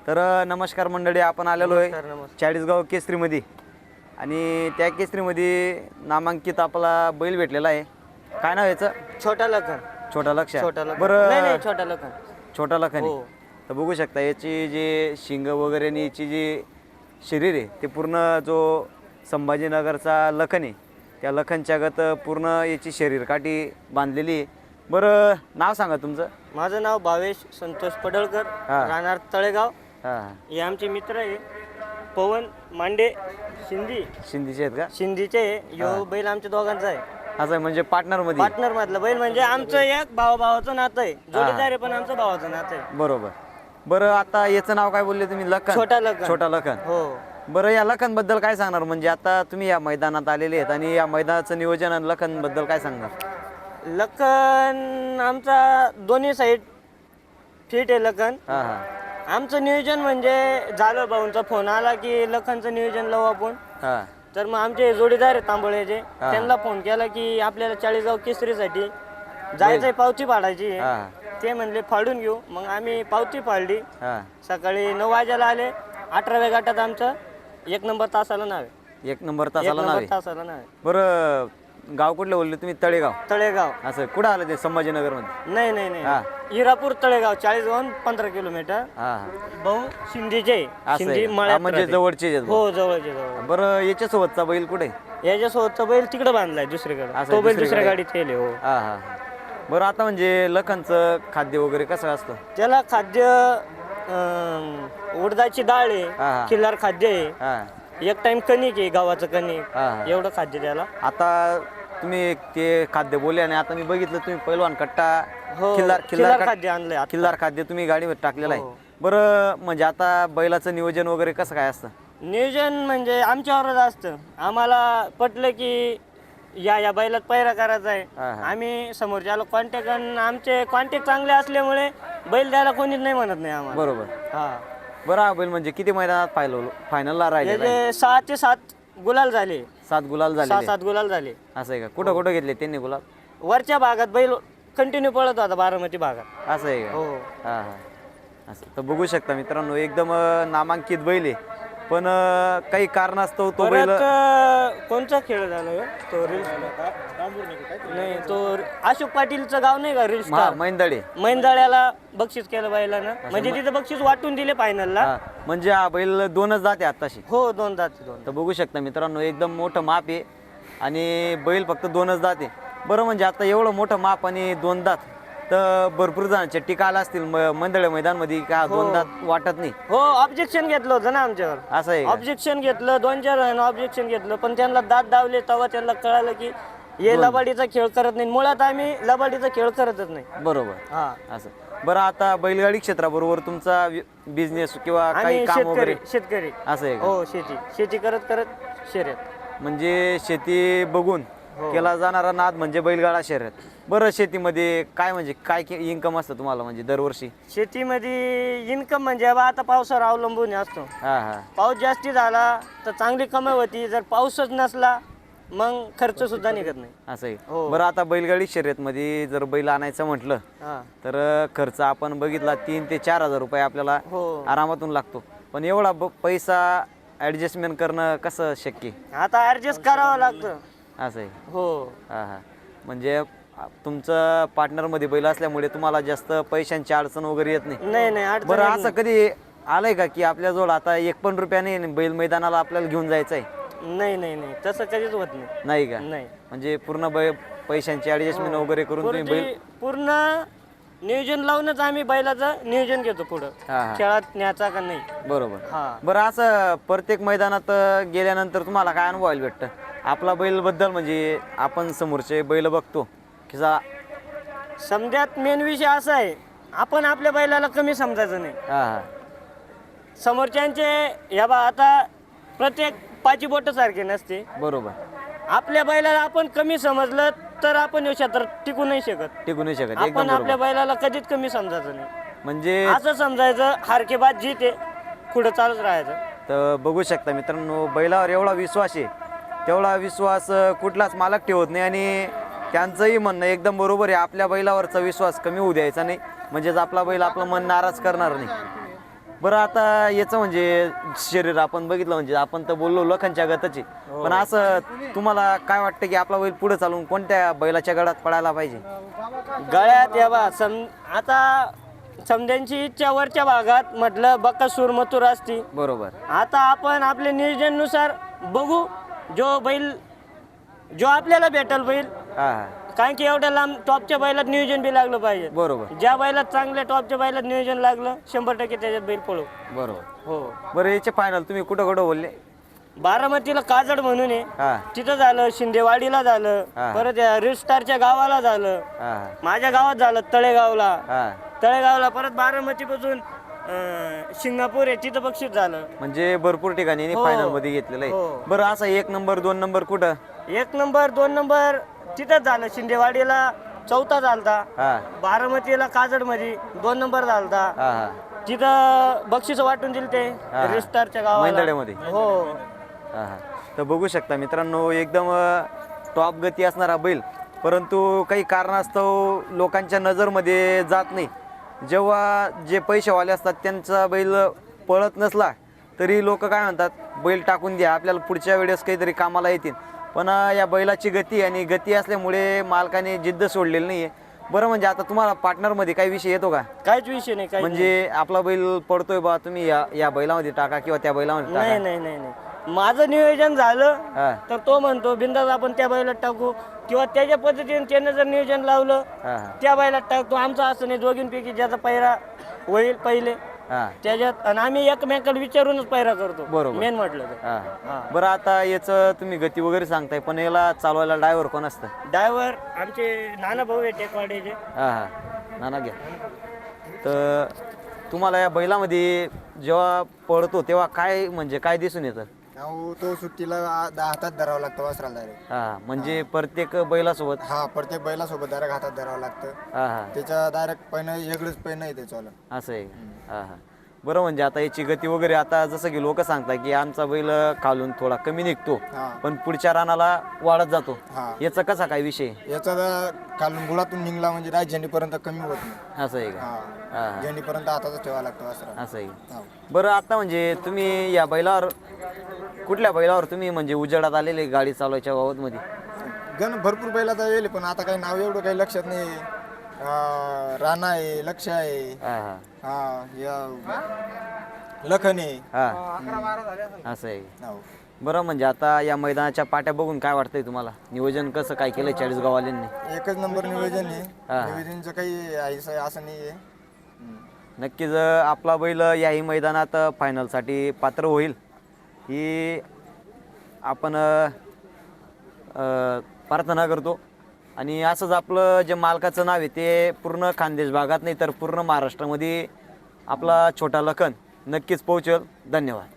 तर नमस्कार मंडळी, आपण आलेलो आहे नमस्कार. चाळीसगाव केसरीमध्ये आणि त्या केसरीमध्ये नामांकित आपला बैल भेटलेला आहे. काय नाव याचं? छोटा लखन. छोटा लक्ष. छोटा लखन. बरं, नाही छोटा लखन. छोटा लखन आहे. हो. तर बघू शकता याची जे शिंग वगैरे आणि याची जी शरीर आहे ते पूर्ण जो संभाजीनगरचा लखन आहे त्या लखनच्या गत पूर्ण याची शरीरकाठी बांधलेली आहे. बरं, नाव सांगा तुमचं. माझं नाव भावेश संतोष पडळकर, हा. राहणार तळेगाव. हां, हे आमचे मित्र आहे पवन मांडे शिंदीचे आहेत का? शिंदीचे. यो बैल आमच्या दोघांचा आहे. असं आहे, म्हणजे पार्टनरमध्ये. पार्टनर मधला बैल म्हणजे आमचं एक भावाचं नातं आहे. जोडीदार आहे पण आमचं भावाचं नातं आहे. बरोबर. बरं, आता याचं नाव काय बोलले तुम्ही? लखन. छोटा लखन. छोटा लखन. हो. बरं, या लखन बद्दल काय सांगणार? म्हणजे आता तुम्ही या मैदानात आलेले आहेत आणि या मैदानाचं नियोजन आणि लखन बद्दल काय सांगणार? लखन आमचा दोन्ही साईड फिट आहे लखन. हां हां आमचं नियोजन म्हणजे झालं, भाऊंचा फोन आला की लखनचं नियोजन लावू आपण. हां तर मग आमचे जोडीदार आहेत तांबोळ्याचे, त्यांना फोन केला की आपल्याला चाळीसगाव केसरीसाठी जायचंय, पावती फाडायची आहे. हां ते म्हणले फाडून घेऊ. मग आम्ही पावती फाडली. हां. सकाळी 9 वाजायला आले. 18व्या गटात आमचं 1 नंबर तासाला नाव आहे. 1 नंबर तासाला नाव आहे. तासाला नाव आहे. बरं, गाव कुठलं बोलले तुम्ही? तळेगाव. तळेगाव. असं कुठं आलं ते? संभाजीनगरमध्ये? नाही नाही नाही, हा. हिरापूर तळेगाव, 40 15 किलोमीटर. हां हां. भाऊ शिंदीचे. असं शिंदी आहे का? मळ्यात म्हणजे राहते. जवळचे आहेत. हो, जवळचे जवळ. बरं, याच्यासोबतचा बैल कुठे? याच्यासोबत बैल तिकडे बांधलाय दुसरीकडे. असं तो बैल दुसरीकडे? दुसऱ्या गाडीत ठेवले. हो. हां हां. बरं, आता म्हणजे लखनचं खाद्य वगैरे कसं असतं? त्याला खाद्य उडदाची डाळ हा. आहे, किल्लार खाद्य आहे, हां एक टाइम कणिक आहे, गव्हाचं कणिक, हा. एवढं खाद्य त्याला. आता तुम्ही ते खाद्य बोलले आणि आता मी बघितलं तुम्ही पैलवान कट्टा हो, खिल्लार किल्लार खाद्य आणलंय आता. खिल्लार खाद्य तुम्ही गाडीवर टाकलेलं आहे. हो. बरं, म्हणजे आता बैलाचं नियोजन वगैरे कसं काय असतं? नियोजन म्हणजे आमच्यावरच असतं. आम्हाला पटलं की या बैलात पैरा करायचा आहे, हा, हा. आम्ही समोरच्याला कॉन्टॅक्ट, आमचे कॉन्टॅक्ट चांगले असल्यामुळे बैल द्यायला कोणीच नाही म्हणत नाही आम्हाला. बरोबर. हा. बरं, हा बैल म्हणजे किती मैदानात फायनलला राहिलेला आहे? याचे 6 ते 7 गुलाल झाले. 7 गुलाल झाले. 6-7 गुलाल झाले. असं आहे का? कुठं कुठं घेतले त्यांनी गुलाल? वरच्या भागात बैल कंटिन्यू पळत होता, बारामती भागात. असं आहे का? हो. हां हां. असं तर बघू शकता मित्रांनो, एकदम नामांकित बैल आहे. पण काही कारणास्तव तो बैल परत कोणचा खेळ झाला ह्यो? तो रील्स नाही, तो अशोक पाटीलचं गाव नाही का, रील्स मैंदळे. मैंदाळ्याला बक्षीस केलं बैलानं, म्हणजे तिथं बक्षीस वाटून दिले फायनलला. हां, म्हणजे हा बैल 2च जाते आत्ताशी. हो, 2 जाती 2. तर बघू शकता मित्रांनो, एकदम मोठं माप आहे आणि बैल फक्त 2च दात आहे. बरं, म्हणजे आता एवढं मोठं माप आणि 2 दात, तर भरपूर जणांच्या टीका आला असतील मंदळे मैदानमध्ये का 2 दात वाटत नाही. हो, ऑब्जेक्शन घेतलं होतं ना आमच्यावर. असं आहे का? ऑब्जेक्शन घेतलं, 2-4 जण ऑब्जेक्शन घेतलं, पण त्यांना दात दावले तेव्हा त्यांना कळालं की हे लबाडीचा खेळ करत नाही. मुळात आम्ही लबाडीचा खेळ करतच नाही. बरोबर. हा. असं. बरं, आता बैलगाडी क्षेत्राबरोबर तुमचा बिझनेस किंवा काही आणि काम वगैरे शेतकरी. असं आहे का? हो, शेती करत करत शर्यत. म्हणजे शेती बघून केला जाणारा नाद म्हणजे बैलगाडा शर्यत. बरं, शेतीमध्ये काय म्हणजे काय इन्कम असतं तुम्हाला म्हणजे दरवर्षी? शेतीमध्ये इन्कम म्हणजे बा आता पावसावर अवलंबून असतो. हां हां. पाऊस जास्ती झाला तर चांगली कमाई होती, जर पाऊसच नसला मग खर्च सुद्धा निघत नाही. असं आहे. हो. बरं, आता बैलगाडी शर्यतमध्ये जर बैल आणायचं म्हटलं हा. तर खर्च आपण बघितला 3 ते 4 हजार रुपये आपल्याला हो. आरामातून लागतो. पण एवढा पैसा ॲडजस्टमेंट करणं कसं शक्य? आता ऍडजस्ट करावं लागतं. असं आहे. हो. हां हां. म्हणजे तुमचं पार्टनरमध्ये बैल असल्यामुळे तुम्हाला जास्त पैशांची अडचण वगैरे येत नाही. नाही नाही, अडचण बरं, येत असं कधी आलंय का की आपल्याजवळ आता 1 पण रुपया नाही आणि बैल मैदानाला आपल्याला घेऊन जायचं आहे? नाही नाही नाही, तसं कधीच होत नाही. नाही का? नाही. म्हणजे पूर्ण पैशांची ॲडजस्टमेंट वगैरे करून तुम्ही बैल पूर्ण नियोजन लावूनच आम्ही बैलाचं नियोजन घेतो पुढं, हां हां. खेळात न्यायचा का नाही. बरोबर. हा. बरं, असं प्रत्येक मैदानात गेल्यानंतर तुम्हाला काय अनुभवायला भेटतं आपला बैलबद्दल? म्हणजे आपण समोरचे बैल बघतो की समजात मेन विषय असा आहे, आपण आपल्या बैलाला कमी समजायचं नाही. हां हां. समोरच्यांचे या बा आता प्रत्येक पाची बोट सारखे नसते. बरोबर. आपल्या बैलाला आपण कमी समजलं तर आपण या क्षेत्रात टिकू नाही शकत. टिकू नाही शकत. आपण एकदम आपल्या बरोबर. बैलाला कधीच कमी समजायचं नाही. म्हणजे असं समजायचं हारके बाद जीत आहे, पुढं चालूच राहायचं. तर बघू शकता मित्रांनो, बैलावर एवढा विश्वास आहे, तेवढा विश्वास कुठलाच मालक ठेवत नाही आणि त्यांचंही म्हणणं एकदम बरोबर आहे. आपल्या बैलावरचा विश्वास कमी होऊ द्यायचा नाही, म्हणजेच आपला बैल आपलं मन नाराज करणार नाही. बरं आता याचं म्हणजे शरीर आपण बघितलं म्हणजे आपण तर बोललो लखनच्या गताची, पण असं तुम्हाला काय वाटतं की आपला बैल पुढे चालून कोणत्या बैलाच्या गळात पडायला पाहिजे? गळ्यात यावा आता समध्यांची इच्छा वरच्या भागात म्हटलं बकासूर मथुर असती. बरोबर. आता आपण आपल्या नियोजनानुसार बघू जो आपल्याला भेटल बैल, हा हा कारण की एवढ्या लांब टॉपच्या बैलात नियोजन बी लागलं पाहिजे. बरोबर ज्या बैलात चांगल्या टॉपच्या बैलात नियोजन लागलं 100% त्याच्यात बैल पळू. बरोबर. हो. बरं याचे फायनल तुम्ही कुठं कुठं बोलले? बारामतीला काजड म्हणून आहे, हा तिथं झालं, शिंदेवाडीला झालं, हा. परत रिस्टारच्या गावाला झालं, हा माझ्या गावात झालं तळेगावला. हा तळेगावला परत बारामती पासून सिंगापूर आहे तिथं बक्षीस झालं. म्हणजे भरपूर ठिकाणी हो. फायनल मध्ये घेतलेलं आहे. हो. बरं असं 1 नंबर 2 नंबर कुठं? 1 नंबर 2 नंबर तिथंच झालं, शिंदेवाडीला 4था झालता, हा बारामतीला काजड मध्ये 2 नंबर झालता. हा हा तिथं बक्षीस वाटून दिले ते हा. रिस्टारच्या गावाला. मैंदड्यामध्ये? हो. हा हा तर बघू शकता मित्रांनो, एकदम टॉप गती असणारा बैल, परंतु काही कारणास्तव लोकांच्या नजरमध्ये जात नाही. जेव्हा जे पैसेवाले असतात त्यांचा बैल पळत नसला तरी लोक काय म्हणतात, बैल टाकून द्या, आपल्याला पुढच्या वेळेस काहीतरी कामाला येतील. पण या बैलाची गती आणि गती असल्यामुळे मालकाने जिद्द सोडलेली नाही आहे. बरं म्हणजे आता तुम्हाला पार्टनरमध्ये काही विषय येतो का? काहीच विषय नाही, काही म्हणजे आपला बैल पडतोय बा, तुम्ही या बैलामध्ये टाका किंवा त्या बैलामध्ये नाही. टाका. नाही नाही नाही माझं नियोजन झालं हा तर तो म्हणतो बिंदास आपण त्या बैलात टाकू, किंवा त्याच्या पद्धतीने त्यानं जर नियोजन लावलं हा हा त्या बैलात टाकतो. आमचं असं नाही, दोघींपैकी ज्याचा पैरा होईल पहिले हा त्याच्यात, आणि आम्ही एकमेकाला विचारूनच पैरा करतो. बरोबर. मेन म्हटलं तर हा हा. बरं आता याचं तुम्ही गती वगैरे सांगताय, पण याला चालवायला ड्रायव्हर कोण असतं? ड्रायव्हर आमचे नाना भाऊ आहे टेकवाडीचे. हा हा नाना घ्या. तर तुम्हाला या बैलामध्ये जेव्हा पळतो तेव्हा काय म्हणजे काय दिसून येतं? अहो तो सुट्टीला हातात धरावं लागतं वासराला डायरेक्ट. हा म्हणजे प्रत्येक बैलासोबत? हा प्रत्येक बैलासोबत डायरेक्ट हातात धरावं लागतं. हा हा त्याच्या डायरेक्ट पैन वेगळंच पैन आहे त्याच्यावालं. असं आहे का? हा हा बरं म्हणजे आता याची गती वगैरे आता जसं की लोक सांगतात की आमचा बैल खालून थोडा कमी निघतो हा. पण पुढच्या रानाला वाढत जातो, हा. याचा कसा काय विषय? याचा खालून गुळातून निघला म्हणजे डायरेक्ट झेंडीपर्यंत कमी होत नाही. असं आहे का? हा हा झेंडीपर्यंत हातातच ठेवावं लागतं वासरा. असं आहे का? हा. बरं आता म्हणजे तुम्ही या बैलावर कुठल्या बैलावर तुम्ही म्हणजे उजेडात आलेले गाडी चालवायच्या बाबतमध्ये? भरपूर बैल आता येईल, पण आता काही नाव एवढं काही लक्षात नाही. राणा आहे, लक्ष आहे, हा हा हा या लखन आहे. हा असं आहे. हो. बरं म्हणजे आता या मैदानाच्या पाट्या बघून काय वाटतंय तुम्हाला? नियोजन कसं काय केलंय चाळीसगाववाल्यांनी? एकच नंबर नियोजन आहे. हा. नियोजनचं काही असं नाही आहे. नक्कीच आपला बैल याही मैदानात फायनलसाठी पात्र होईल ही आपण प्रार्थना करतो. आणि असंच आपलं जे मालकाचं नाव आहे ते पूर्ण खानदेश भागात नाही तर पूर्ण महाराष्ट्रामध्ये आपला छोटा लखन नक्कीच पोहोचेल. धन्यवाद.